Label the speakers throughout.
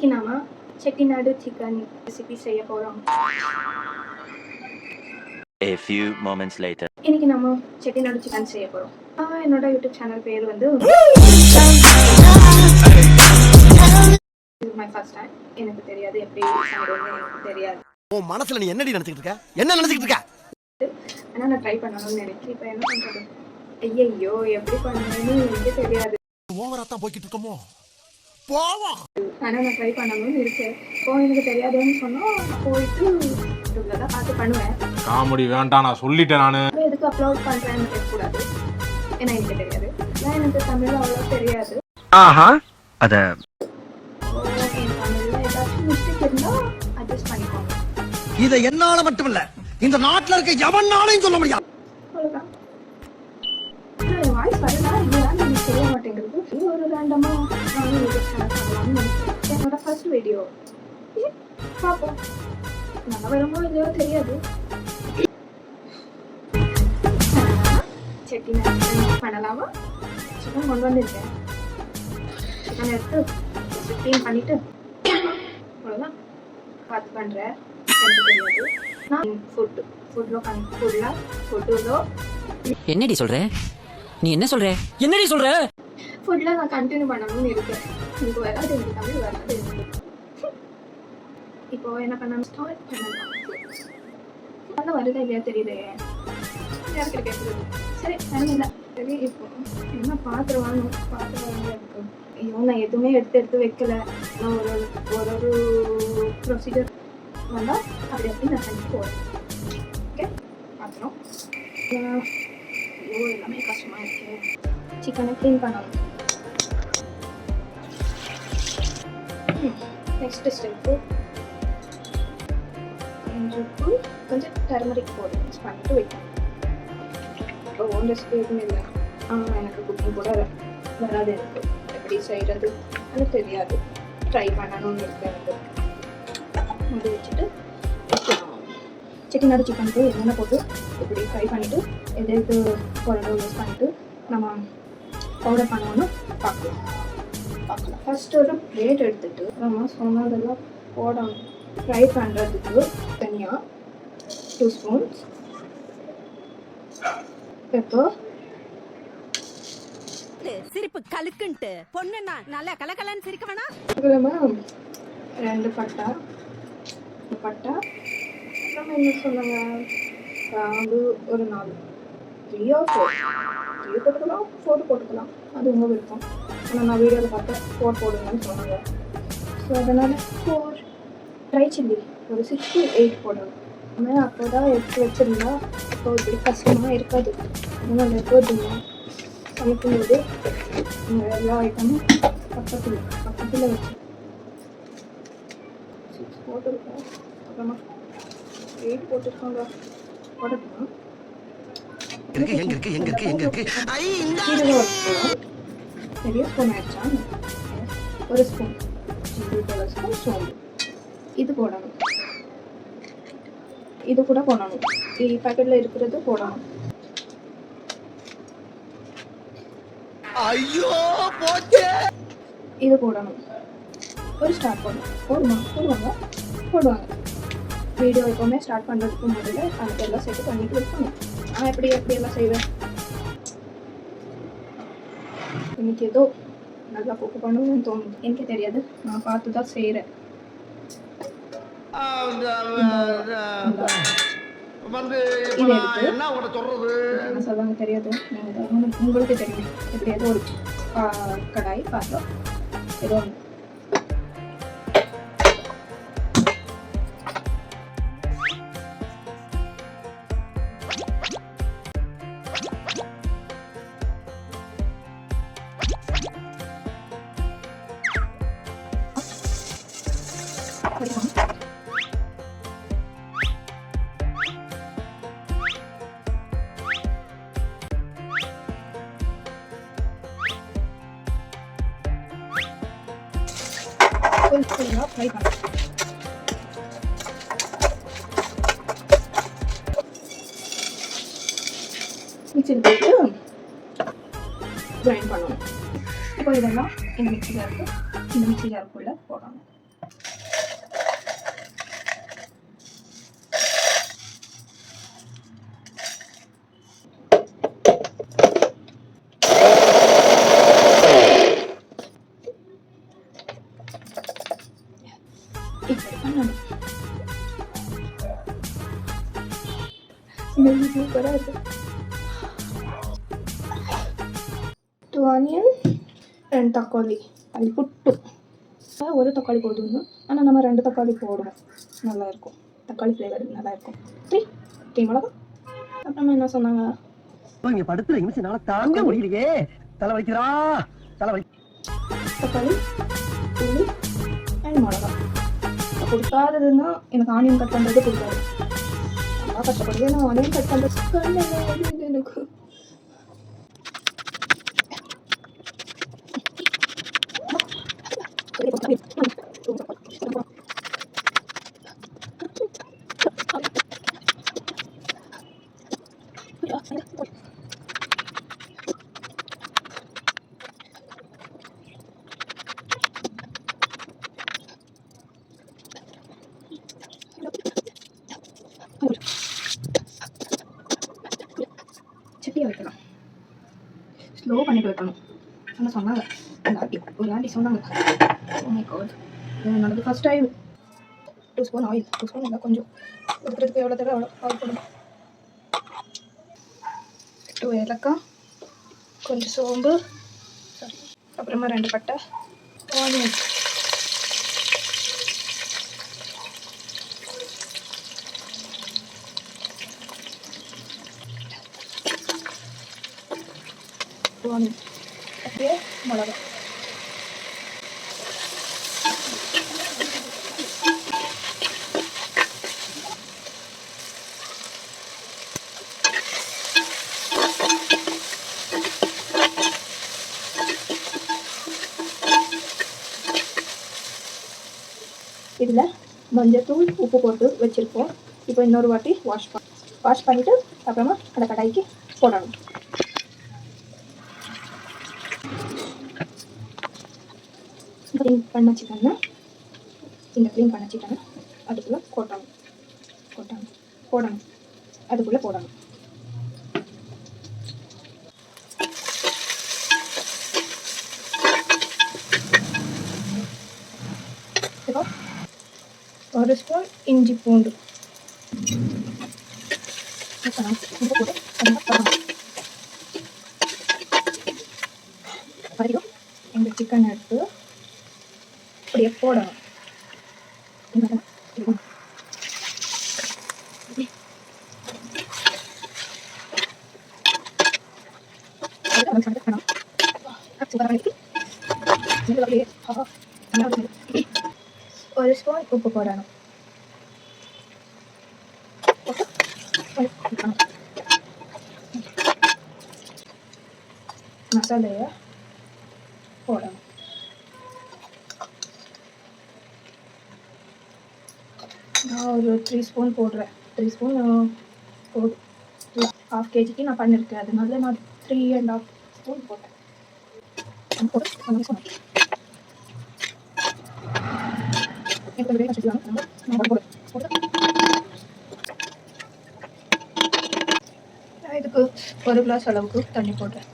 Speaker 1: இன்னைக்கு நாம Chettinad chicken recipe செய்ய போறோம்.
Speaker 2: A few moments later.
Speaker 1: இன்னைக்கு நாம செட்டிநாடு சிக்கன் செய்ய போறோம். என்னோட யூடியூப் சேனல் பேர் வந்து இது மை ஃபர்ஸ்ட் டைம். எனக்கு தெரியாது எப்படி செய்யணும்னு எனக்கு தெரியாது.
Speaker 3: உன் மனசுல நீ என்னடி நினைச்சிட்டு இருக்க? என்ன நினைச்சிட்டு இருக்க?
Speaker 1: ஆனா நான் ட்ரை பண்ணணும்னு நினைக்கிறேன். இப்போ என்ன பண்றது? ஐயோ எப்படி பண்ணணும்னு எனக்கு தெரியாது.
Speaker 3: ஓவரா தான் போய்கிட்டு இருக்கோமோ? போவோம்.
Speaker 1: ஆனா நான் ட்ரை பண்ணணும்னு இருக்கேன். இப்போ எனக்கு தெரியாதுன்னு சொன்னா போயிட்டு யூடியூப்ல தான் பார்த்து பண்ணுவேன்.
Speaker 4: காமெடி வேண்டாம், நான் சொல்லிட்டேன். நானு
Speaker 1: எதுக்கு அப்லோட் பண்றேன்னு கேட்கக்கூடாது. ஏன்னா எனக்கு தெரியாது. எனக்கு தமிழ் அவ்வளோ தெரியாது.
Speaker 2: ஆஹா அத
Speaker 1: என் தமிழ்ல ஏதாச்சும் மிஸ்டேக் இருந்தா அட்ஜஸ்ட் பண்ணிக்கோங்க.
Speaker 3: இதை என்னால மட்டுமில்ல, இந்த நாட்டுல இருக்க எவனாலையும் சொல்ல முடியாது.
Speaker 1: அவ்வளவுதான். என் வாய்ஸ் வரதா இல்லையா எனக்கு தெரிய மாட்டேங்கிறது. இது ஒரு ரேண்டமா நான் யூடியூப் சேனல் பண்ணலாம்னு நினைக்கிறேன். என்னோட ஃபர்ஸ்ட் வீடியோ பார்ப்போம். நல்லா வருமோ இல்லையோ தெரியாது. செட்டிநாடு பண்ணலாமா? சிக்கன் கொண்டு வந்திருக்கேன். சிக்கன் எடுத்து க்ளீன் பண்ணிட்டு அவ்வளோதான் பார்த்து பண்ணுறேன். எனக்கு தெரியாது. நான் ஃபுட்டில்
Speaker 5: என்னடி சொல்ற? நீ என்ன சொல்ற? என்னடி சொல்ற?
Speaker 1: ஃபுட்டில் நான் கண்டினியூ பண்ணணும்னு இருக்கேன். எனக்கு வராது, எனக்கு தமிழ் வராது. இப்போ என்ன பண்ணணும்? ஸ்டார்ட் பண்ணலாம். நல்லா வருதா இல்லையா தெரியல. யாருக்கு கேட்குறது? சரி வேணும் இல்லை. சரி இப்போ என்ன பாத்திரம் வாங்கணும். பாத்திரம் இருக்கு. ஐயோ நான் எதுவுமே எடுத்து வைக்கல. நான் ஒரு ப்ரொசீஜர் வந்தால் அப்படி அப்படி நான் செஞ்சு போகிறேன். ஓகே பாத்திரம். ஐயோ எல்லாமே கஷ்டமாக இருக்கு. சிக்கனை க்ளீன் பண்ணணும். நெக்ஸ்ட் ஸ்டெப்பு கொஞ்சம் டர்மரிக் போட்டு மிக்ஸ் பண்ணிட்டு வைக்கணும். இப்போ ஓன் ரெசிபி எதுவும் இல்லை. எனக்கு குக்கிங் கூட வராது. எனக்கு எப்படி செய்கிறது அது தெரியாது. ட்ரை பண்ணணும்னு இருக்கேன். எனக்கு முடி வச்சுட்டு செட்டிநாடு சிக்கனுக்கு என்னென்ன போட்டு இப்படி ஃப்ரை பண்ணிவிட்டு எதுக்கு பொருளை யூஸ் பண்ணிவிட்டு நம்ம பவுடர் பண்ணுவோன்னு பார்க்கலாம். ஃபஸ்ட்டு ஒரு பிளேட் எடுத்துகிட்டு நம்ம சொன்னதெல்லாம் போடணும். ஃப்ரை பண்ணுறதுக்கு தனியாக 2 ஸ்பூன்ஸ் பெப்பர்.
Speaker 6: சிரிப்பு கலுக்குன்ட்டு பொண்ணுன்னா நல்லா கலகலன்னு சிரிக்க வேணாம்.
Speaker 1: 2 பட்டை. நம்ம என்ன சொன்னாங்க? கிராம்பு ஒரு 4, 3 or 4 போட்டுக்கலாம், 4 போட்டுக்கலாம். அது உங்கள் விருப்பம். ஆனால் நான் வீடியோவில் பார்த்தேன் 4 போடுங்கன்னு சொன்னாங்க. ஸோ அதனால் 4. ட்ரை சில்லி ஒரு 6 to 8 போடணும். ஆனால் அப்போ தான் எடுத்து வச்சுருந்தா இப்போ இப்படி கஷ்டமாக இருக்காது. அதனால் எப்போதுங்க சமைக்கும்போது எல்லா ஐட்டமும் பக்கத்தில் வச்சு 6 போட்டுருக்கோம். அப்புறமா 8 போட்டுருக்கோங்க. போட்டுக்கலாம். இது ஒரு ஸ்பூன். பெரிய ஸ்பூன் ஆயிடுச்சா? ஒரு ஸ்பூன் சோம்பு. இது போடணும். இது கூட போடணும். பேக்கெட்ல இருக்கிறது போடணும்.
Speaker 3: ஐயோ போச்சே.
Speaker 1: இது போடணும். ஒரு ஸ்டார்ட் போடுவாங்க. வீடியோ எப்பவுமே ஸ்டார்ட் பண்ணுறதுக்கு முதல்ல அதுக்கு எல்லாம் செட்டு பண்ணிட்டு இருக்கணும். நான் எப்படியெல்லாம் செய்வேன். இன்னைக்கு ஏதோ நல்லா குக் பண்ணணும்னு தோணுது. எனக்கு தெரியாது, நான் பார்த்து தான் செய்கிறேன். இது எடுத்து என்ன சொல்லுவாங்க தெரியாது. உங்களுக்கு தெரியும். எப்படி ஏதோ ஒரு கடாய் பாத்திரம் ஏதோ ஒன்று கொஞ்சம் ஃப்ரை பண்ணலாம். மிக்சியில் போட்டு கிரைண்ட் பண்ணணும். இப்போ இதெல்லாம் இந்த மிக்சி ஜாருக்குள்ளே போடணும். இப்படி பண்ணணும். ஸ்மெல் சூப்பராக இருக்கு. 2 ஆனியன், 2 தக்காளி, அது புட்டு. ஒரு தக்காளி போதும், ஆனால் நம்ம 2 தக்காளி போடுவோம், நல்லா இருக்கும். தக்காளி ஃப்ளேவர் நல்லா இருக்கும். 3 மிளகா. அப்புறமா என்ன சொன்னாங்க,
Speaker 3: இங்க படுத்துற நிமிஷம் தாங்க முடியலையே, தலை வலிக்கிறா, தலை வலி.
Speaker 1: தக்காளி, புளி அண்ட் மிளகா. கொடுக்காததுன்னா எனக்கு ஆனியன் கட் பண்ணுறது கொடுக்காது. நல்லா கஷ்டப்படுது. நான் ஆனியன் கட் பண்ணுறது எனக்கு. சட்டியை வைக்கலாம், ஸ்லோ பண்ணிட்டு வைக்கணும். ஆனால் சொன்னாங்க ஒரு ஆண்டி சொன்னாங்க. Oh my God, இது என்னோடது first time. 2 spoon oil, 2 spoon இல்லை, கொஞ்சம் கொடுக்குறதுக்கு எவ்வளோ தேவை அவ்வளோ ஆயில் போடணும். 2 ஏலக்காய், கொஞ்சம் சோம்பு, அப்புறமா 2 பட்டை, ஆனியன். அப்படியே மிளகா. இதில் மஞ்சத்தூள், உப்பு போட்டு வச்சுருக்கோம். இப்போ இன்னொரு வாட்டி வாஷ் பண்ணிவிட்டு அப்புறமா அந்த கடாய்க்கு போடணும். க்ளீன் பண்ண சிக்கனை அதுக்குள்ளே போடணும், அதுக்குள்ளே போடணும். இப்போ 1 ஸ்பூன் இஞ்சி பூண்டு இந்த சிக்கன் எடுத்து அப்படியே போடணும். ஒரு ஸ்பூன் உப்பு போடணும். மசாலையை போடணும். நான் ஒரு 3 ஸ்பூன் போடுறேன். 3 ஸ்பூன் போதும். 1/2 kgக்கு நான் பண்ணியிருக்கேன், அதனால நான் 3.5 ஸ்பூன் போட்டேன். இதுக்கு 1 கிளாஸ் அளவுக்கு தண்ணி போடுறேன்.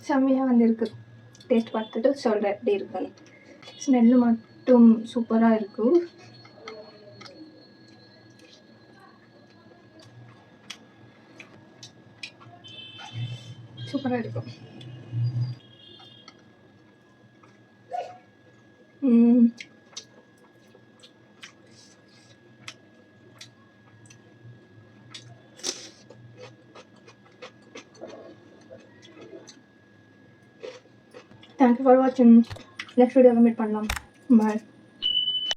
Speaker 1: செம்மையாக வந்திருக்கு. டேஸ்ட் பார்த்துட்டு சொல்கிறேன் எப்படி இருக்குன்னு. ஸ்மெல்லு மட்டும் சூப்பராக இருக்குது. சூப்பராக இருக்கும். Thank you for watching. Next video meet பண்ணலாம். Bye.